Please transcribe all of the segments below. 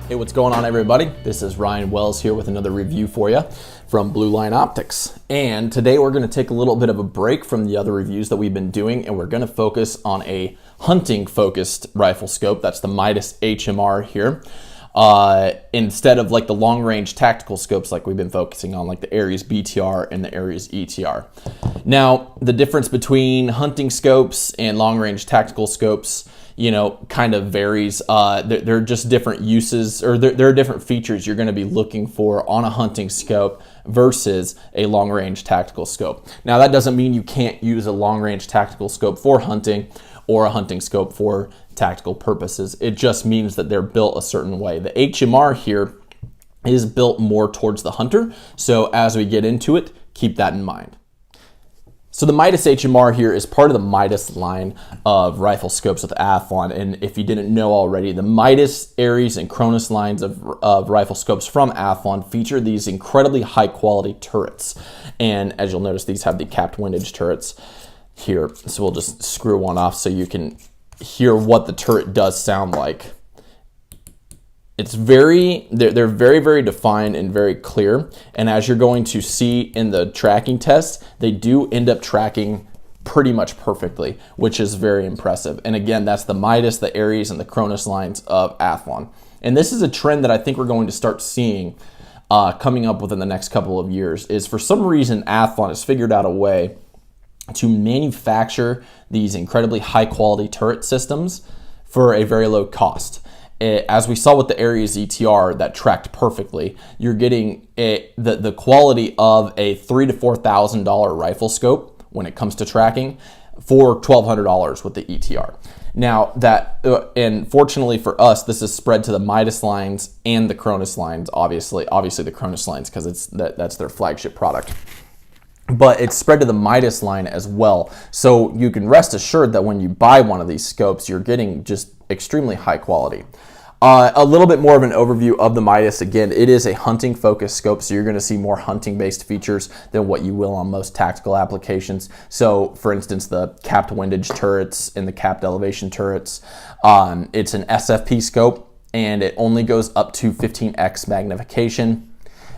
Hey, what's going on, everybody? This is Ryan Wells here with another review for you from Blue Line Optics. And today we're going to take a little bit of a break from the other reviews that we've been doing, and we're going to focus on a hunting-focused rifle scope. That's the Midas HMR here. Instead of like the long-range tactical scopes like we've been focusing on, like the Ares BTR and the Ares ETR. Now, the difference between hunting scopes and long-range tactical scopes, you know, kind of varies. They're just different uses, or there are different features you're going to be looking for on a hunting scope versus a long-range tactical scope. Now, that doesn't mean you can't use a long-range tactical scope for hunting or a hunting scope for tactical purposes. It just means that they're built a certain way. The HMR here is built more towards the hunter, so as we get into it, keep that in mind. So the Midas HMR here is part of the Midas line of rifle scopes with Athlon, and if you didn't know already, the Midas, Ares, and Cronus lines of rifle scopes from Athlon feature these incredibly high quality turrets. And as you'll notice, these have the capped windage turrets here. So we'll just screw one off so you can hear what the turret does sound like. It's they're very, very defined and very clear. And as you're going to see in the tracking test, they do end up tracking pretty much perfectly, which is very impressive. And again, that's the Midas, the Ares, and the Cronus lines of Athlon. And this is a trend that I think we're going to start seeing coming up within the next couple of years, is for some reason Athlon has figured out a way to manufacture these incredibly high quality turret systems for a very low cost. As we saw with the Ares ETR that tracked perfectly, you're getting the quality of a $3,000 to $4,000 rifle scope when it comes to tracking for $1,200 with the ETR. Now and fortunately for us, this is spread to the Midas lines and the Cronus lines. Obviously the Cronus lines, because that's their flagship product. But it's spread to the Midas line as well. So you can rest assured that when you buy one of these scopes, you're getting just extremely high quality. A little bit more of an overview of the Midas. Again, it is a hunting focused scope, so you're going to see more hunting based features than what you will on most tactical applications. So for instance, the capped windage turrets and the capped elevation turrets, it's an SFP scope, and it only goes up to 15x magnification.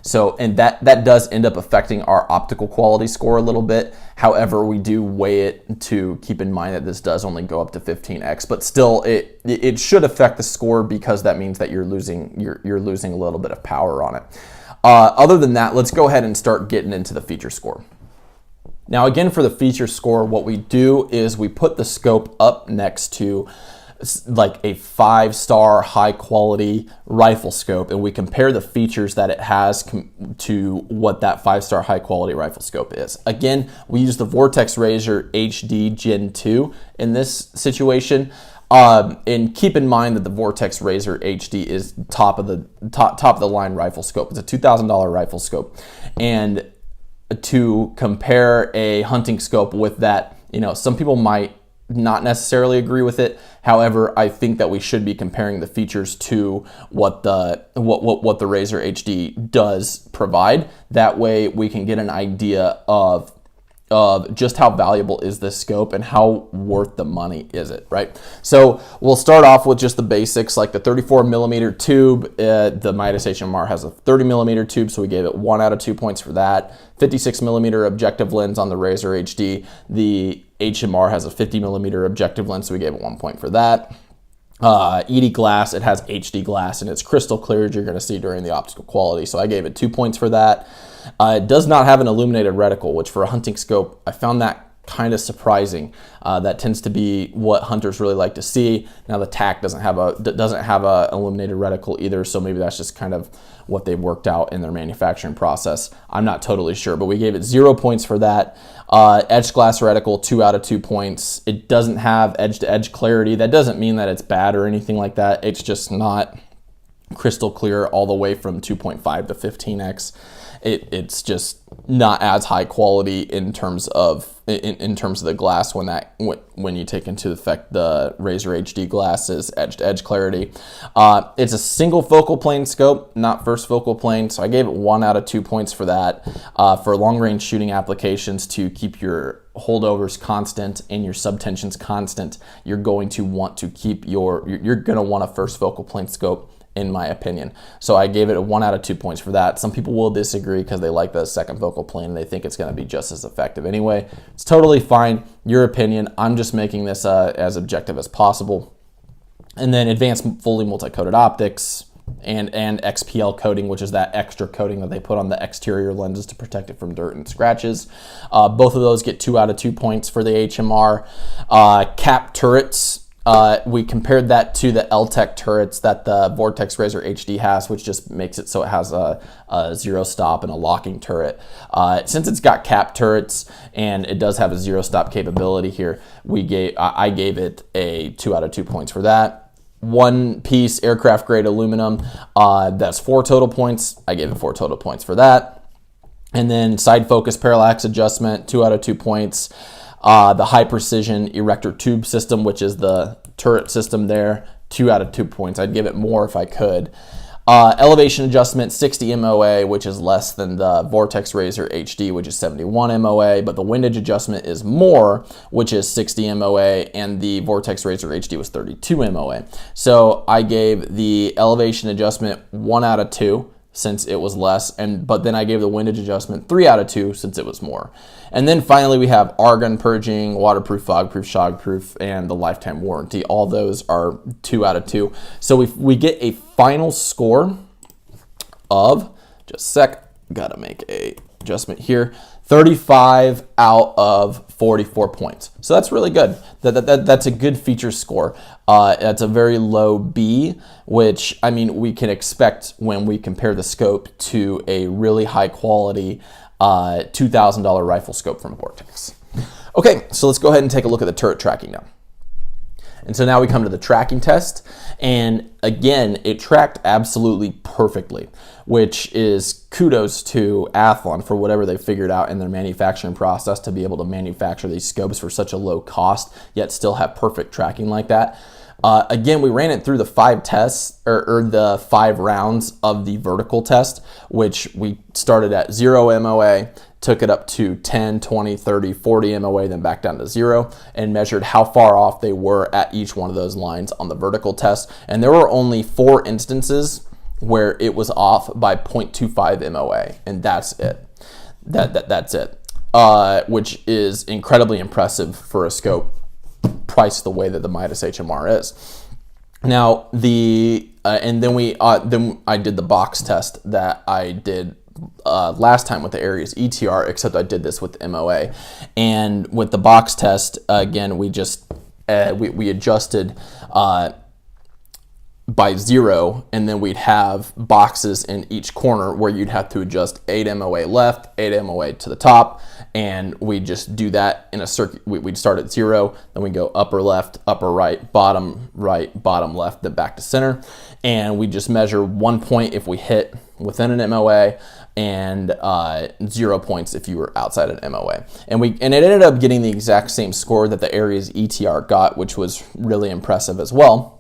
So, and that does end up affecting our optical quality score a little bit. However, we do weigh it to keep in mind that this does only go up to 15x, but still it should affect the score, because that means that you're losing a little bit of power on it. Other than that, let's go ahead and start getting into the feature score. Now, again, for the feature score, what we do is we put the scope up next to like a 5-star high quality rifle scope, and we compare the features that it has to what that 5-star high quality rifle scope is. Again, we use the Vortex Razor HD Gen 2 in this situation. And keep in mind that the Vortex Razor HD is top of the line rifle scope. It's a $2,000 rifle scope, and to compare a hunting scope with that, you know, some people might not necessarily agree with it. However, I think that we should be comparing the features to what the Razor HD does provide. That way we can get an idea of just how valuable is this scope and how worth the money is it, right? So we'll start off with just the basics, like the 34 millimeter tube. The Midas HMR has a 30 millimeter tube, so we gave it 1 out of 2 points for that. 56 millimeter objective lens on the Razor HD. The HMR has a 50 millimeter objective lens, so we gave it 1 point for that. ED glass, it has HD glass, and it's crystal clear, as you're going to see during the optical quality, so I gave it 2 points for that. It does not have an illuminated reticle, which for a hunting scope, I found that kind of surprising. That tends to be what hunters really like to see. Now the TAC doesn't have a illuminated reticle either, so maybe that's just kind of what they worked out in their manufacturing process. I'm not totally sure, but we gave it 0 points for that. Edge glass reticle, 2 out of 2 points. It doesn't have edge-to-edge clarity. That doesn't mean that it's bad or anything like that. It's just not crystal clear all the way from 2.5 to 15x. It's just not as high quality in terms of the glass when you take into effect the Razor HD glasses edge-to-edge clarity. It's a single focal plane scope, not first focal plane, so I gave it 1 out of 2 points for that. For long-range shooting applications, to keep your holdovers constant and your subtensions constant, you're going to want to keep you're going to want a first focal plane scope in my opinion. So I gave it a 1 out of 2 points for that. Some people will disagree because they like the second focal plane and they think it's going to be just as effective anyway. It's totally fine. Your opinion. I'm just making this as objective as possible. And then advanced fully multi-coated optics and XPL coating, which is that extra coating that they put on the exterior lenses to protect it from dirt and scratches. Both of those get 2 out of 2 points for the HMR. Cap turrets. We compared that to the LTEC turrets that the Vortex Razor HD has, which just makes it so it has a zero stop and a locking turret. Since it's got cap turrets and it does have a zero stop capability here, I gave it a 2 out of 2 points for that. One piece aircraft grade aluminum, that's 4 total points. I gave it 4 total points for that. And then side focus parallax adjustment, 2 out of 2 points. The high precision erector tube system, which is the turret system there, 2 out of 2 points. I'd give it more if I could. Elevation adjustment, 60 MOA, which is less than the Vortex Razor HD, which is 71 MOA, but the windage adjustment is more, which is 60 MOA, and the Vortex Razor HD was 32 MOA. So I gave the elevation adjustment 1 out of 2. Since it was less, but then I gave the windage adjustment 3 out of 2 since it was more. And then finally we have argon purging, waterproof, fogproof, shockproof, and the lifetime warranty. All those are 2 out of 2. So we get a final score of, just a sec, gotta make a adjustment here, 35 out of 44 points. So that's really good. That's a good feature score. That's a very low B, which, I mean, we can expect when we compare the scope to a really high quality $2,000 rifle scope from Vortex. Okay, so let's go ahead and take a look at the turret tracking now. And so now we come to the tracking test, and again, it tracked absolutely perfectly, which is kudos to Athlon for whatever they figured out in their manufacturing process to be able to manufacture these scopes for such a low cost, yet still have perfect tracking like that. Again, we ran it through the 5 tests, or the 5 rounds of the vertical test, which we started at 0 MOA, took it up to 10, 20, 30, 40 MOA, then back down to 0, and measured how far off they were at each one of those lines on the vertical test. And there were only 4 instances where it was off by 0.25 MOA, and that's it. That's it, which is incredibly impressive for a scope priced the way that the Midas HMR is. Now and then I did the box test that I did last time with the Aries ETR, except I did this with MOA. And with the box test, again, we just we adjusted by 0, and then we'd have boxes in each corner where you'd have to adjust 8 MOA left, 8 MOA to the top, and we just do that in a circuit. We'd start at 0, then we go upper left, upper right, bottom left, then back to center, and we just measure 1 point if we hit within an MOA, and 0 points if you were outside an MOA. And it ended up getting the exact same score that the Aries ETR got, which was really impressive as well.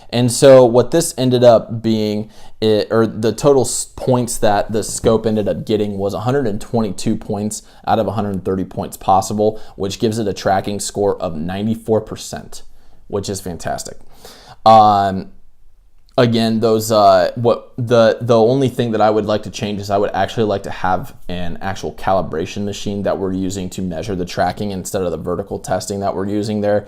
And so what this ended up being, the total points that the scope ended up getting was 122 points out of 130 points possible, which gives it a tracking score of 94%, which is fantastic. Again, those the only thing that I would like to change is I would actually like to have an actual calibration machine that we're using to measure the tracking instead of the vertical testing that we're using there.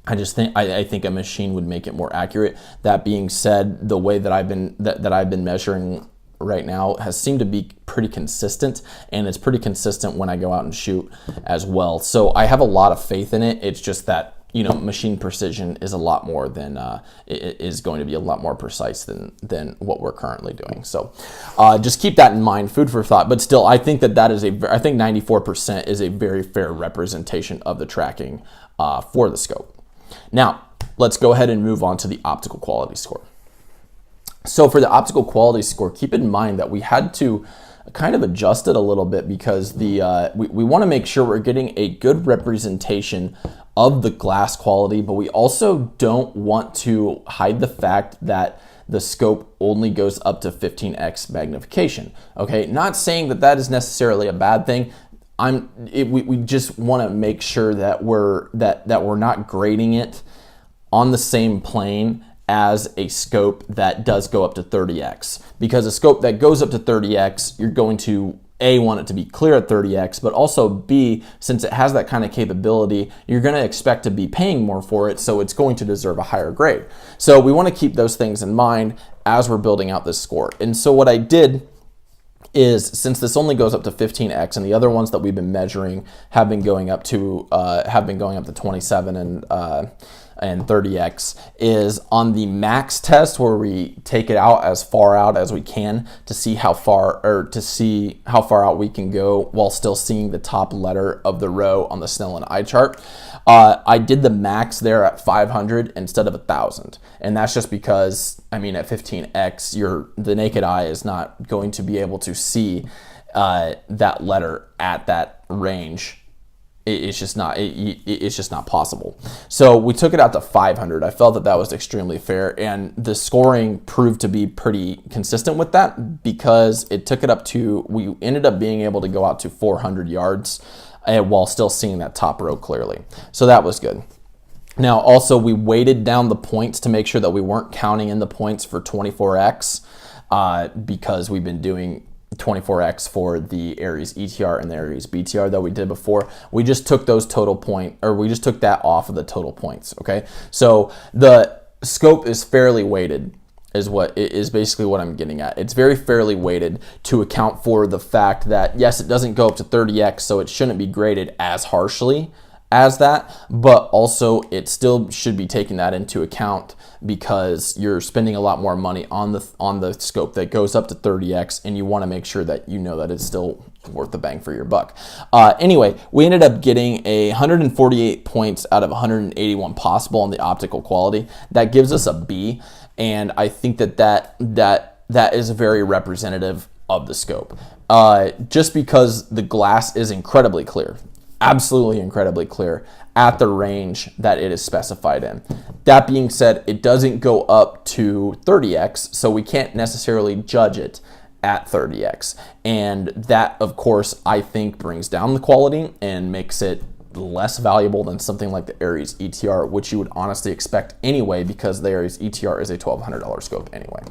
I think a machine would make it more accurate. That being said, the way that I've been measuring right now has seemed to be pretty consistent, and it's pretty consistent when I go out and shoot as well. So I have a lot of faith in it. It's just that, machine precision is a lot more than it is going to be a lot more precise than what we're currently doing. So just keep that in mind, food for thought. But still, I think that is I think 94% is a very fair representation of the tracking for the scope. Now, let's go ahead and move on to the optical quality score. So for the optical quality score, keep in mind that we had to kind of adjust it a little bit because we want to make sure we're getting a good representation of the glass quality, but we also don't want to hide the fact that the scope only goes up to 15x magnification. Okay, not saying that is necessarily a bad thing. We just want to make sure that we're not grading it on the same plane as a scope that does go up to 30x, because a scope that goes up to 30x, you're going to A, want it to be clear at 30x, but also B, since it has that kind of capability, you're going to expect to be paying more for it, so it's going to deserve a higher grade. So we want to keep those things in mind as we're building out this score. And so what I did is, since this only goes up to 15x, and the other ones that we've been measuring have been going up to 27 and 30x, is on the max test, where we take it out as far out as we can to see how far out we can go while still seeing the top letter of the row on the Snellen eye chart. I did the max there at 500 instead of 1,000, and that's just because, I mean, at 15x, the naked eye is not going to be able to see that letter at that range. It's just not possible. So we took it out to 500. I felt that that was extremely fair, and the scoring proved to be pretty consistent with that, because it took it up to, we ended up being able to go out to 400 yards while still seeing that top row clearly. So that was good. Now also, we weighted down the points to make sure that we weren't counting in the points for 24x, because we've been doing 24x for the Aries ETR and the Aries BTR that we did before. We just took those we just took that off of the total points. Okay, so the scope is fairly weighted, is basically what I'm getting at. It's very fairly weighted to account for the fact that, yes, it doesn't go up to 30x, so it shouldn't be graded as harshly as that, but also it still should be taking that into account, because you're spending a lot more money on the scope that goes up to 30x, and you want to make sure that you know that it's still worth the bang for your buck. Anyway, we ended up getting 148 points out of 181 possible on the optical quality. That gives us a B, and I think that is very representative of the scope, just because the glass is incredibly clear. Absolutely incredibly clear at the range that it is specified in. That being said, it doesn't go up to 30x, so we can't necessarily judge it at 30x. And that, of course, I think brings down the quality and makes it less valuable than something like the Aries ETR, which you would honestly expect anyway, because the Aries ETR is a $1,200 scope anyway.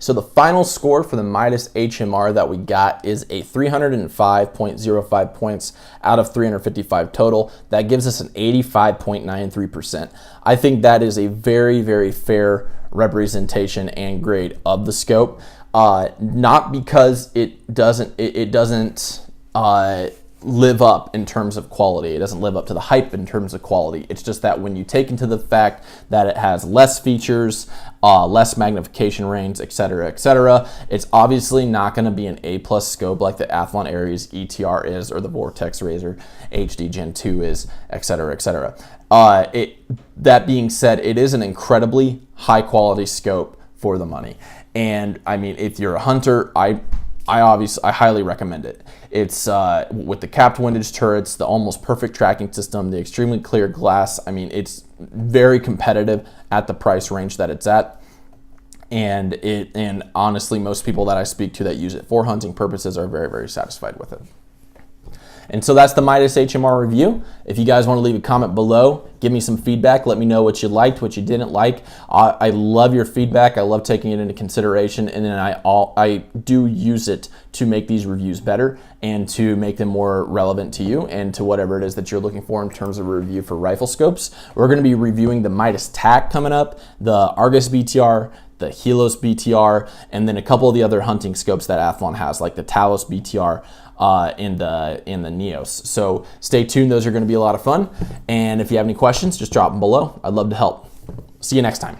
So the final score for the Midas HMR that we got is a 305.05 points out of 355 total. That gives us an 85.93%. I think that is a very, very fair representation and grade of the scope. Not because it doesn't live up in terms of quality. It doesn't live up to the hype in terms of quality. It's just that when you take into the fact that it has less features, less magnification range, etc., it's obviously not going to be an A+ scope like the Athlon Aries ETR is, or the Vortex Razor HD Gen 2 is, etc. That being said, it is an incredibly high quality scope for the money. And I mean, if you're a hunter, I highly recommend it. It's with the capped windage turrets, the almost perfect tracking system, the extremely clear glass. I mean, it's very competitive at the price range that it's at. And honestly, most people that I speak to that use it for hunting purposes are very, very satisfied with it. And so that's the Midas HMR review. If you guys want to leave a comment below, give me some feedback. Let me know what you liked, what you didn't like. I love your feedback. I love taking it into consideration, and then I do use it to make these reviews better and to make them more relevant to you and to whatever it is that you're looking for in terms of a review for rifle scopes. We're going to be reviewing the Midas TAC coming up, the Argus BTR, the Helos BTR, and then a couple of the other hunting scopes that Athlon has, like the Talos BTR in the Neos. So stay tuned. Those are going to be a lot of fun. And if you have any questions, just drop them below. I'd love to help. See you next time.